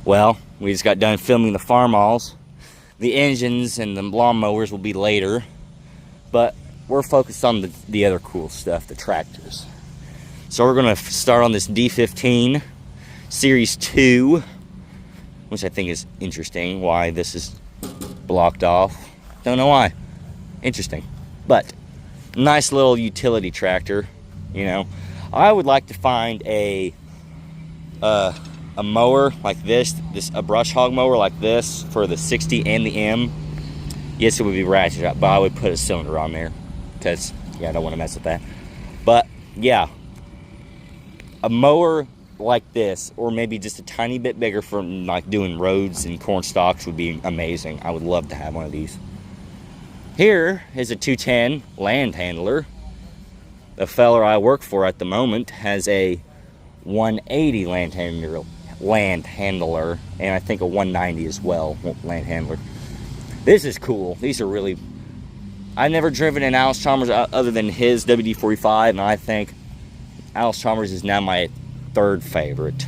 Well, we just got done filming the Farmalls. The engines and the lawnmowers will be later, but we're focused on the other cool stuff, the tractors. So we're going to start on this D15 Series 2, which I think is interesting, why this is blocked off. Don't know why. Interesting. But nice little utility tractor, you know. I would like to find a mower like this, a brush hog mower like this for the 60 and the M. Yes, it would be ratcheted up, but I would put a cylinder on there because, yeah, I don't want to mess with that. But, yeah, a mower like this, or maybe just a tiny bit bigger for like doing roads and corn stalks would be amazing. I would love to have one of these. Here is a 210 land handler. The feller I work for at the moment has a 180 land handler, and I think a 190 as well, land handler. This is cool. These are really, I've never driven an Allis Chalmers other than his WD-45, and I think Allis Chalmers is now my third favorite,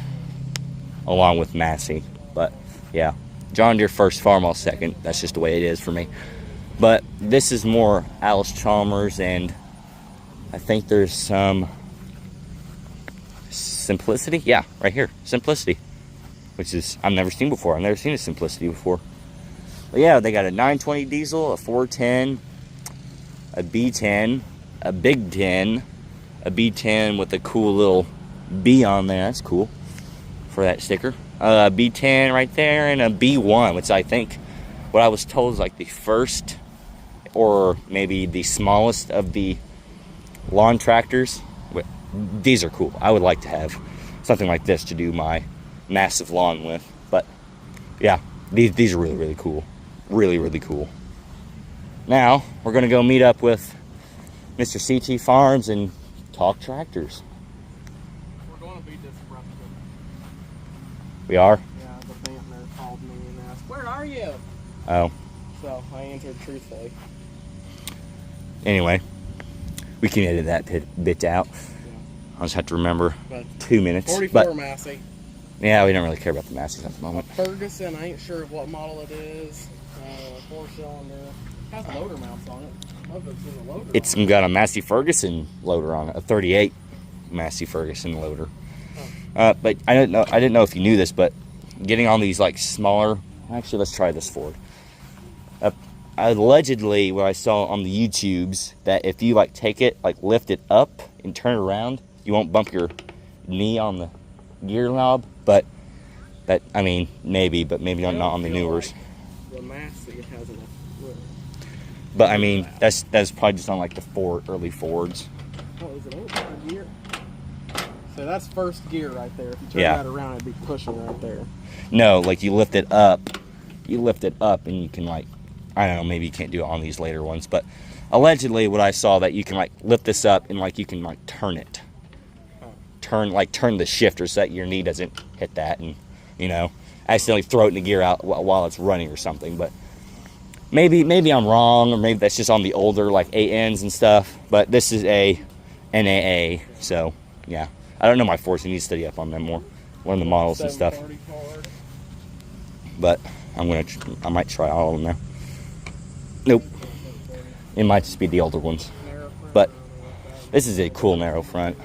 along with Massey. But yeah, John Deere first, Farmall second. That's just the way it is for me. But this is more Allis Chalmers, and I think there's some Simplicity. Yeah, right here, Simplicity, which is I've never seen before. I've never seen a Simplicity before. But yeah, they got a 920 diesel, a 410, a B10, a Big 10, a B10 with a cool little B on there. That's cool for that sticker. A B10 right there, and a B1, which I think, what I was told is like the first or maybe the smallest of the lawn tractors. These are cool. I would like to have something like this to do my massive lawn with. But yeah, these are really, really cool. Really, really cool. Now, we're going to go meet up with Mr. CT Farms and talk tractors. We're going to be disruptive. We are? Yeah, the Bantner called me and asked, "Where are you?" Oh. So I answered truthfully. Anyway, we can edit that bit out. Yeah. I'll just have to remember But 2 minutes. 44 but, Massey. yeah, we don't really care about the Masseys at the moment. Ferguson, I ain't sure of what model it is. 4-cylinder. Has loader mounts on it. Love to see the loader. It's got a Massey Ferguson loader on it, a 38 Massey Ferguson loader. But I didn't know if you knew this, but getting on these like smaller. Actually, let's try this Ford. Allegedly, what I saw on the YouTubes, that if you like take it, like lift it up and turn it around, you won't bump your knee on the gear knob. But that, I mean, maybe, but maybe not on the newers. Like the Massey has enough room. But I mean, that's probably just on like the early Fords. Oh, is it third gear? So that's first gear right there. If you turn that around, it'd be pushing right there. No, like you lift it up. You lift it up and you can like, I don't know, maybe you can't do it on these later ones, but allegedly what I saw, that you can like lift this up and like you can like turn it. Turn the shifter so that your knee doesn't hit that and, you know, accidentally throw it in the gear out while it's running or something. But maybe I'm wrong, or maybe that's just on the older like ANs and stuff. But this is a NAA, so yeah. I don't know my Fords. I need to study up on them more, learn the models and stuff. But I might try all of them now. Nope. It might just be the older ones. But this is a cool narrow front.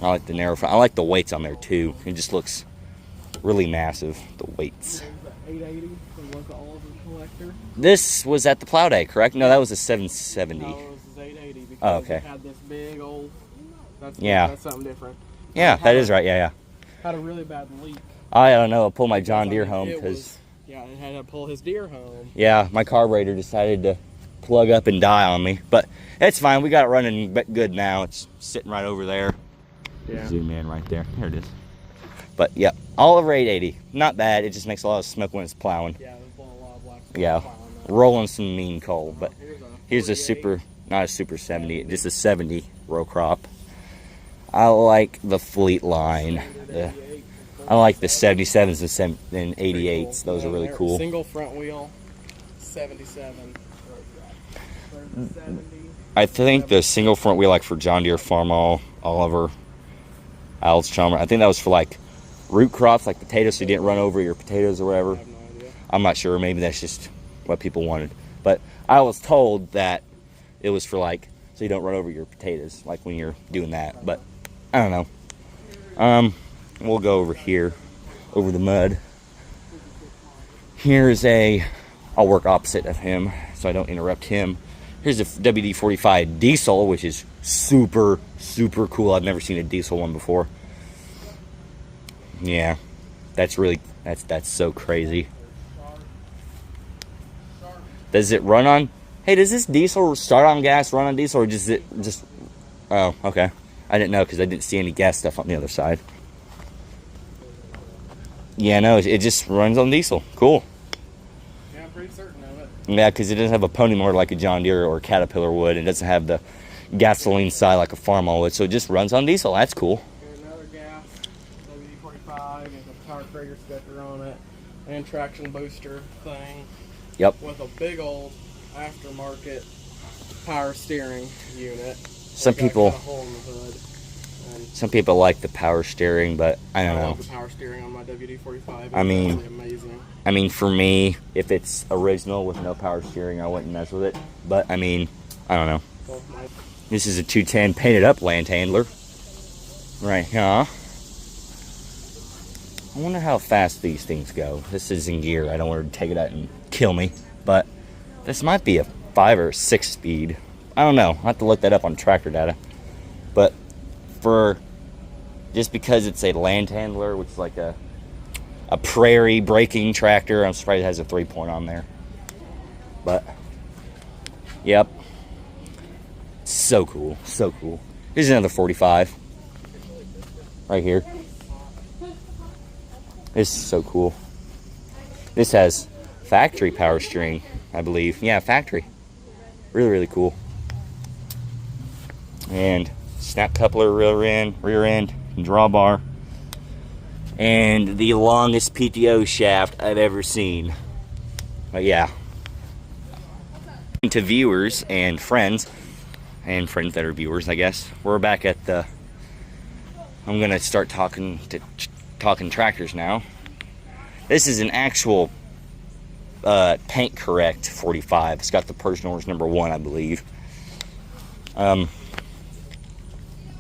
I like the narrow front. I like the weights on there too. It just looks really massive, the weights. 880 was the Oliver collector. This was at the Plow Day, correct? No, that was a 770. No, this is 880 because oh, okay. it had this big old. That's something different. Yeah, that is right. Yeah. Had a really bad leak. I don't know. I'll pull my John Deere home because. Yeah, it had to pull his Deere home. Yeah, my carburetor decided to plug up and die on me, but it's fine. We got it running good now. It's sitting right over there. Yeah. Zoom in right there. There it is. But yeah, Oliver 880, not bad. It just makes a lot of smoke when it's plowing. Yeah, it's blowing a lot of black. Yeah, rolling some mean coal. But here's a super, not a super 70, just a 70 row crop. I like the Fleet line. I like the 77s and 88s. Those are really cool. Single front wheel, 77. I think the single front wheel, like for John Deere, Farmall, Oliver, Allis Chalmers, I think that was for like root crops like potatoes, so you didn't run over your potatoes or whatever. I have no idea. I'm not sure. Maybe that's just what people wanted. But I was told that it was for like, so you don't run over your potatoes, like when you're doing that. But I don't know. We'll go over here, over the mud. Here's I'll work opposite of him so I don't interrupt him. Here's a WD-45 diesel, which is super, super cool. I've never seen a diesel one before. Yeah, that's so crazy. Does it run on? Hey, does this diesel start on gas, run on diesel, or does it just? Oh, okay. I didn't know because I didn't see any gas stuff on the other side. Yeah, no, it just runs on diesel. Cool. Yeah, I'm pretty certain of it. Yeah, because it doesn't have a pony motor like a John Deere or a Caterpillar would. It doesn't have the gasoline side like a Farmall would. So it just runs on diesel. That's cool. Here's another gas, WD-45, and a power trigger sticker on it, and traction booster thing. Yep. With a big old aftermarket power steering unit. Some people. Got a hole in the hood. And Some people like the power steering, but I don't I know. love the power steering on my WD-45. It's I mean- absolutely amazing. I mean, for me, if it's original with no power steering, I wouldn't mess with it. But I mean, I don't know. Well, my This is a 210 painted up land handler. Right here. I wonder how fast these things go. This is in gear. I don't want to take it out and kill me. But this might be a 5 or 6 speed. I don't know. I'll have to look that up on tractor data. But for just because it's a land handler, which is like a prairie breaking tractor, I'm surprised it has a 3-point on there. But yep. So cool. So cool. Here's another 45. Right here. This is so cool. This has factory power steering, I believe. Yeah, factory. Really, really cool. And snap coupler, rear end, drawbar. And the longest PTO shaft I've ever seen. But yeah. To viewers and friends that are viewers, I guess. We're back at the. I'm gonna start talking tractors now. This is an actual paint correct 45. It's got the Persian Orange number 1, I believe.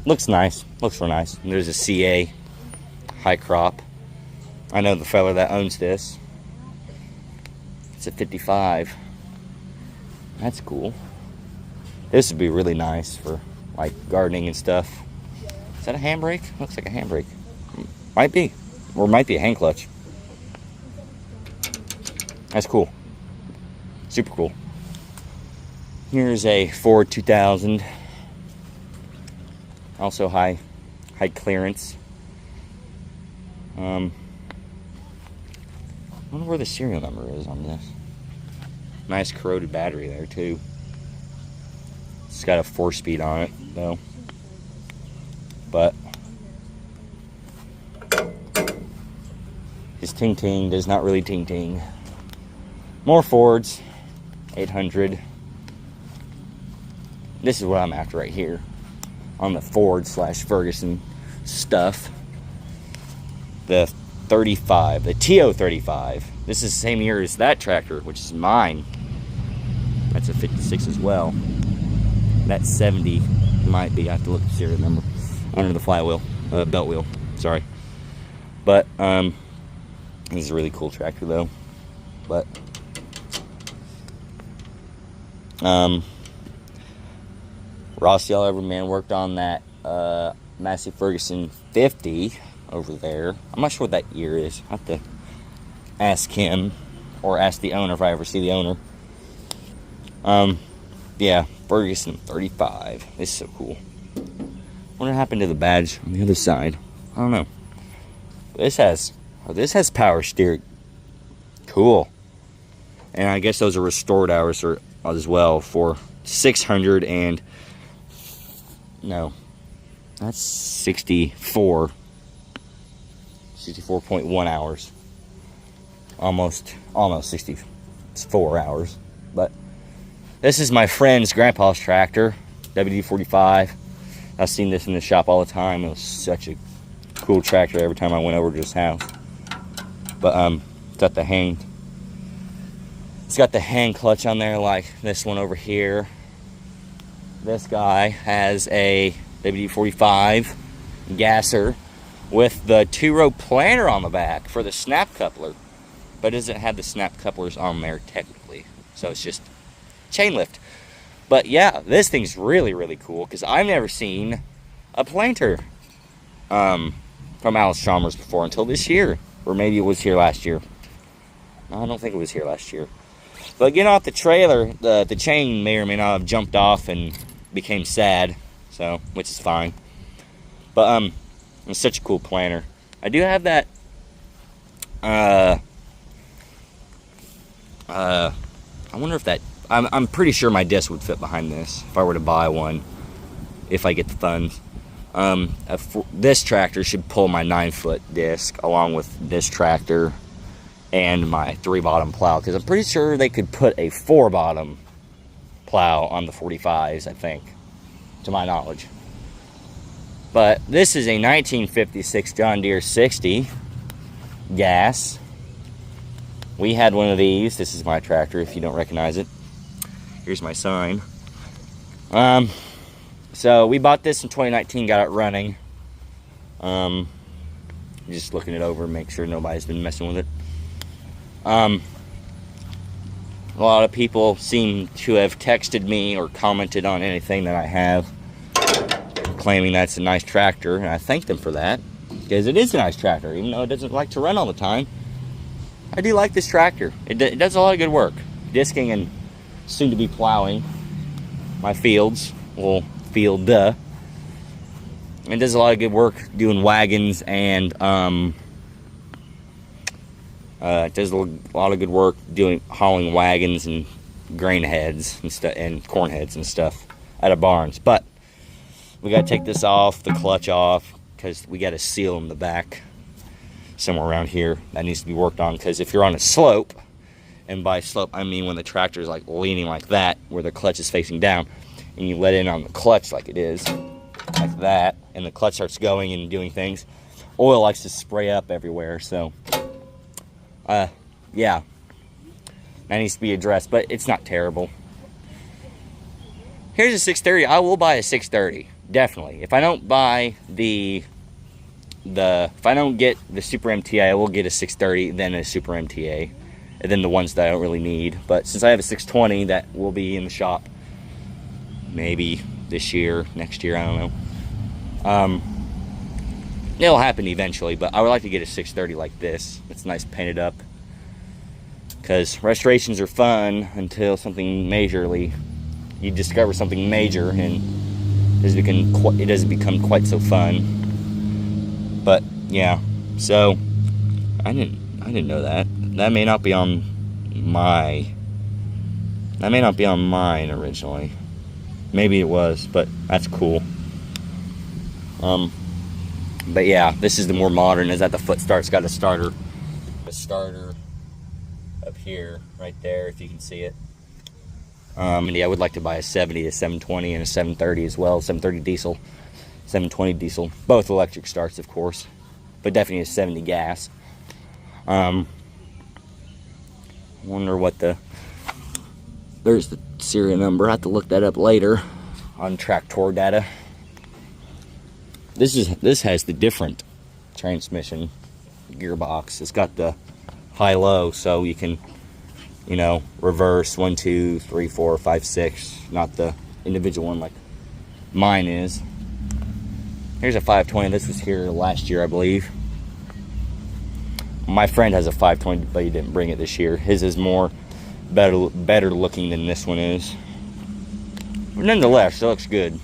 Looks nice. Looks real nice. And there's a CA high crop. I know the fella that owns this. It's a 55. That's cool. This would be really nice for like gardening and stuff. Is that a handbrake? Looks like a handbrake. Might be. Or might be a hand clutch. That's cool. Super cool. Here's a Ford 2000. Also high clearance. I wonder where the serial number is on this. Nice corroded battery there too. It's got a 4-speed on it though. But his ting ting does not really ting ting. More Fords. 800. This is what I'm after right here. On the Ford/Ferguson stuff. The 35. The TO35. This is the same year as that tractor, which is mine. That's a 56 as well. That 70 might be. I have to look at the serial number. Under the flywheel. Belt wheel. Sorry. But, this is a really cool tractor though. But, Ross Yelloverman worked on that Massey Ferguson 50 over there. I'm not sure what that year is. I have to ask him or ask the owner if I ever see the owner. Yeah, Ferguson 35. This is so cool. What happened to the badge on the other side? I don't know. This has power steering. Cool. And I guess those are restored hours as well for 600 and no, that's 64.1 hours. Almost 64 hours. But this is my friend's grandpa's tractor, WD-45. I've seen this in the shop all the time. It was such a cool tractor every time I went over to his house. But it's got the hand clutch on there like this one over here. This guy has a WD-45 gasser with the 2-row planter on the back for the snap coupler, but it doesn't have the snap couplers on there technically, so it's just chain lift. But yeah, this thing's really, really cool because I've never seen a planter from Allis-Chalmers before until this year, or maybe it was here last year. No, I don't think it was here last year. But getting off the trailer, the chain may or may not have jumped off and became sad, so which is fine. But it's such a cool planter. I do have that. I wonder if that. I'm pretty sure my disc would fit behind this if I were to buy one, if I get the funds. This tractor should pull my 9-foot disc along with this tractor and my 3-bottom plow, because I'm pretty sure they could put a 4-bottom plow on the 45s, I think, to my knowledge. But this is a 1956 John Deere 60 gas. We had one of these. This is my tractor if you don't recognize it. Here's my sign. So we bought this in 2019, got it running. Just looking it over, make sure nobody's been messing with it. A lot of people seem to have texted me or commented on anything that I have, claiming that's a nice tractor, and I thank them for that, because it is a nice tractor, even though it doesn't like to run all the time. I do like this tractor. It does a lot of good work, disking and soon to be plowing my fields. Well, field, duh. It does a lot of good work doing wagons, and it does a lot of good work hauling wagons and grain heads and stuff and corn heads and stuff out of barns. But we got to take this off, the clutch off, because we got to seal in the back somewhere around here. That needs to be worked on, because if you're on a slope, and by slope I mean when the tractor is like leaning like that, where the clutch is facing down, and you let in on the clutch like it is, like that, and the clutch starts going and doing things, oil likes to spray up everywhere. So yeah, that needs to be addressed, but it's not terrible. Here's a 630. I will buy a 630, definitely. If I don't buy if I don't get the Super MTA, I will get a 630, then a Super MTA, and then the ones that I don't really need. But since I have a 620 that will be in the shop maybe this year, next year, I don't know. It'll happen eventually, but I would like to get a 630 like this. It's nice painted up, because restorations are fun until you discover something major, and it doesn't become quite so fun. But yeah, so I didn't know that. That may not be on mine originally. Maybe it was, but that's cool. But yeah, this is the more modern. Is that the foot start's got a starter up here, right there, if you can see it. And yeah, I would like to buy a 70, a 720, and a 730 as well. 730 diesel, 720 diesel, both electric starts, of course, but definitely a 70 gas. Wonder what there's the serial number. I have to look that up later on Tractor data. This has the different transmission gearbox. It's got the high-low, so you can, reverse 1, 2, 3, 4, 5, 6, not the individual one like mine is. Here's a 520. This was here last year, I believe. My friend has a 520, but he didn't bring it this year. His is better looking than this one is. But nonetheless, it looks good.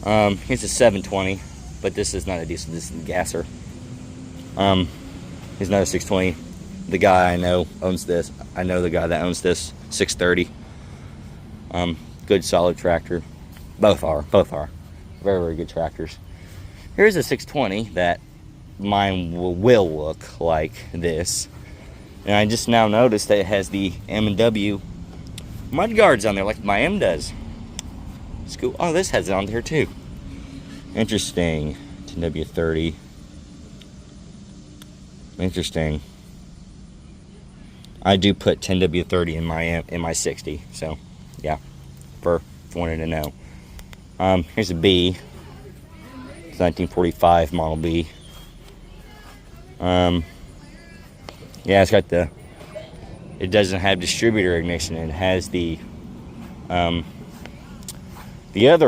Here's a 720, but this is not a diesel. This is a gasser. Here's another 620. The guy I know owns this. I know the guy that owns this 630. Good solid tractor. Both are very, very good tractors. Here's a 620 that mine will look like this, and I just now noticed that it has the M&W mud guards on there like my M does. It's cool. Oh, this has it on there too. Interesting. 10W30. Interesting. I do put 10W30 in my 60, so yeah, for wanted to know. Here's a B. It's 1945 Model B. Yeah, it's got the. It doesn't have distributor ignition. It has the other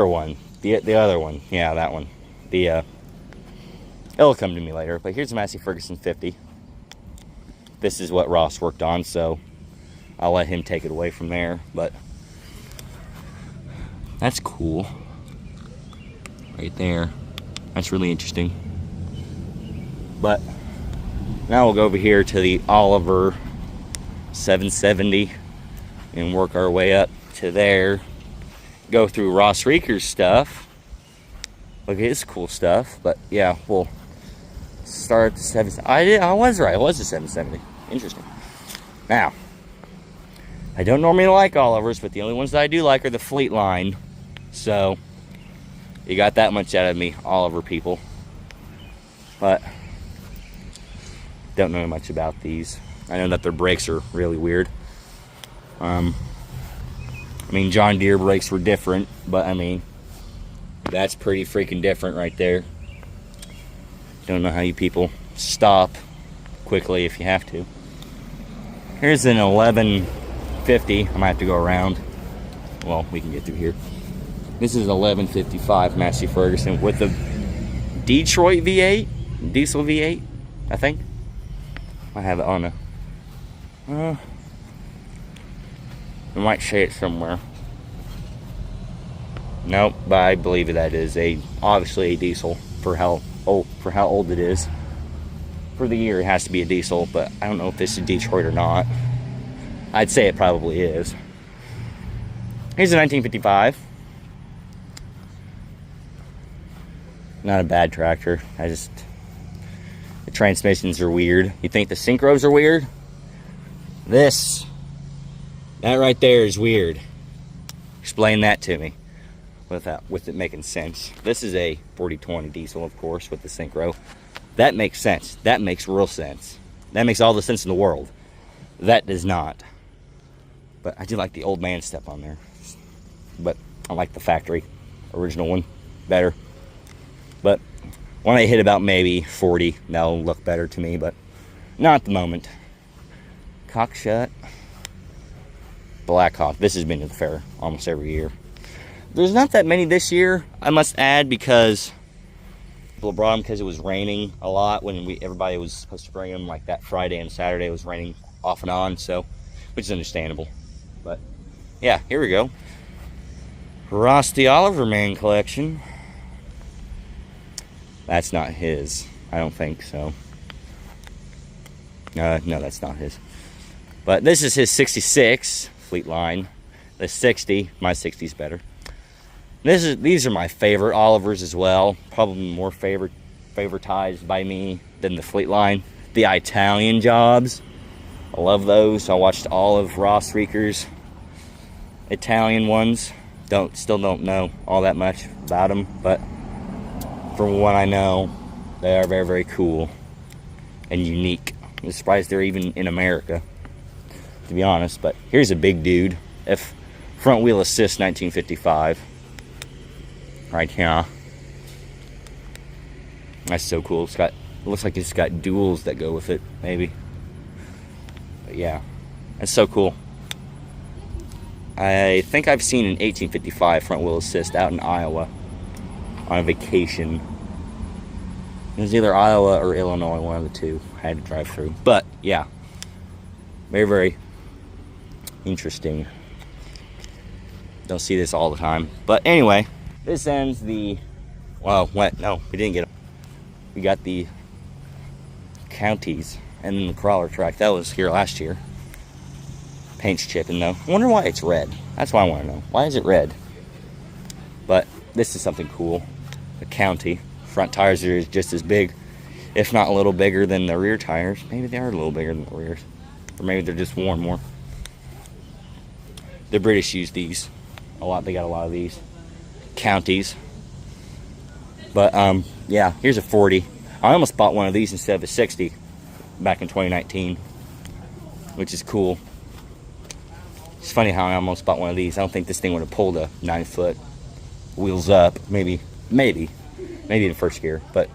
one. The other one. Yeah, that one. It'll come to me later. But here's a Massey Ferguson 50. This is what Ross worked on, so I'll let him take it away from there. But that's cool. Right there. That's really interesting. But now we'll go over here to the Oliver 770 and work our way up to there. Go through Ross Reeker's stuff. Look at his cool stuff. But yeah, we'll start at the 770. I was right. It was the 770. Interesting. Now, I don't normally like Olivers, but the only ones that I do like are the Fleet line. So you got that much out of me, Oliver people. But don't know much about these. I know that their brakes are really weird. I mean, John Deere brakes were different, but I mean, that's pretty freaking different right there. Don't know how you people stop quickly if you have to. Here's an 1150. I might have to go around. Well, we can get through here. This is 1155 Massey Ferguson with the Detroit V8, diesel V8, I think. I have it on a. I might say it somewhere. Nope, but I believe that is obviously a diesel for how old it is. For the year, it has to be a diesel, but I don't know if this is Detroit or not. I'd say it probably is. Here's a 1955. Not a bad tractor. The transmissions are weird. You think the synchros are weird? That right there is weird. Explain that to me with it making sense. This is a 4020 diesel, of course, with the synchro. That makes sense. That makes real sense. That makes all the sense in the world. That does not. But I do like the old man step on there. But I like the factory original one better. But when I hit about maybe 40, that'll look better to me, but not at the moment. Cock shut. Black Hawk. This has been to the fair almost every year. There's not that many this year, I must add, because people brought them because it was raining a lot when everybody was supposed to bring them. Like that Friday and Saturday, it was raining off and on, so which is understandable. But yeah, here we go. Ross the Oliver Man collection. That's not his. I don't think so. No, that's not his. But this is his 66 Fleet line. The 60, my 60's better. These are my favorite Olivers as well. Probably more favoritized by me than the Fleet line. The Italian jobs. I love those. I watched all of Ross Reeker's Italian ones. Still don't know all that much about them, but from what I know, they are very, very cool and unique. I'm surprised they're even in America, to be honest. But here's a big dude. Front wheel assist 1955. Right here. That's so cool. It looks like it's got duals that go with it, maybe. But yeah, that's so cool. I think I've seen an 1855 front wheel assist out in Iowa on a vacation. It was either Iowa or Illinois, one of the two. I had to drive through. But yeah, very, very interesting. Don't see this all the time. But anyway, this ends the. Well, what? No, we didn't get. We got the counties and then the crawler track. That was here last year. Paint's chipping though. I wonder why it's red. That's what I want to know. Why is it red? But this is something cool. The county. Front tires are just as big, if not a little bigger than the rear tires. Maybe they are a little bigger than the rears. Or maybe they're just worn more. The British use these a lot. They got a lot of these. Counties. But yeah, here's a 40. I almost bought one of these instead of a 60 back in 2019, which is cool. It's funny how I almost bought one of these. I don't think this thing would have pulled a 9-foot wheels up. Maybe in first gear, but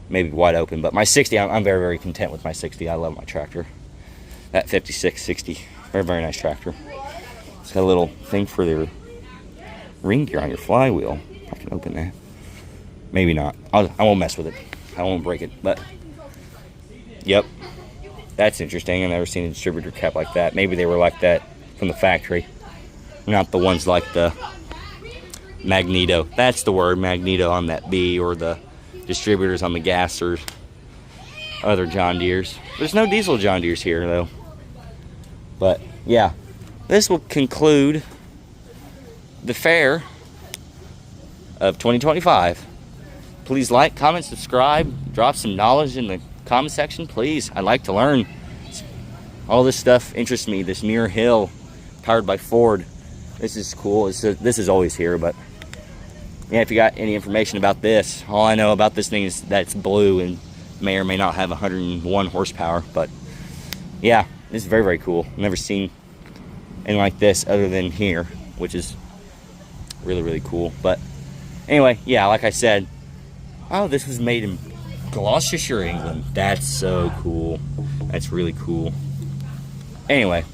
maybe wide open. But my 60, I'm very, very content with my 60. I love my tractor. That 5660, very, very nice tractor. It's got a little thing for the ring gear on your flywheel. I can open that. Maybe not. I won't mess with it. I won't break it. But yep, that's interesting. I've never seen a distributor cap like that. Maybe they were like that from the factory, not the ones like the Magneto. That's the word, Magneto on that B, or the distributors on the gas or other John Deeres. There's no diesel John Deeres here though. But yeah, this will conclude the fair of 2025. Please like, comment, subscribe, drop some knowledge in the comment section, please. I'd like to learn. All this stuff interests me. This Mirror Hill, powered by Ford. This is cool. This is always here, but yeah, if you got any information about this, all I know about this thing is that it's blue and may or may not have 101 horsepower. But yeah, this is very, very cool. I've never seen anything like this other than here, which is really, really cool. But anyway, yeah, like I said, oh, this was made in Gloucestershire, England. That's so cool. That's really cool. Anyway,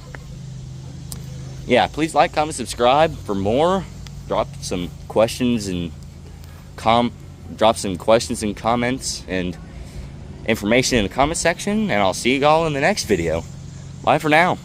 yeah, please like, comment, subscribe for more. Drop some questions and comments and information in the comment section, and I'll see you all in the next video. Bye for now.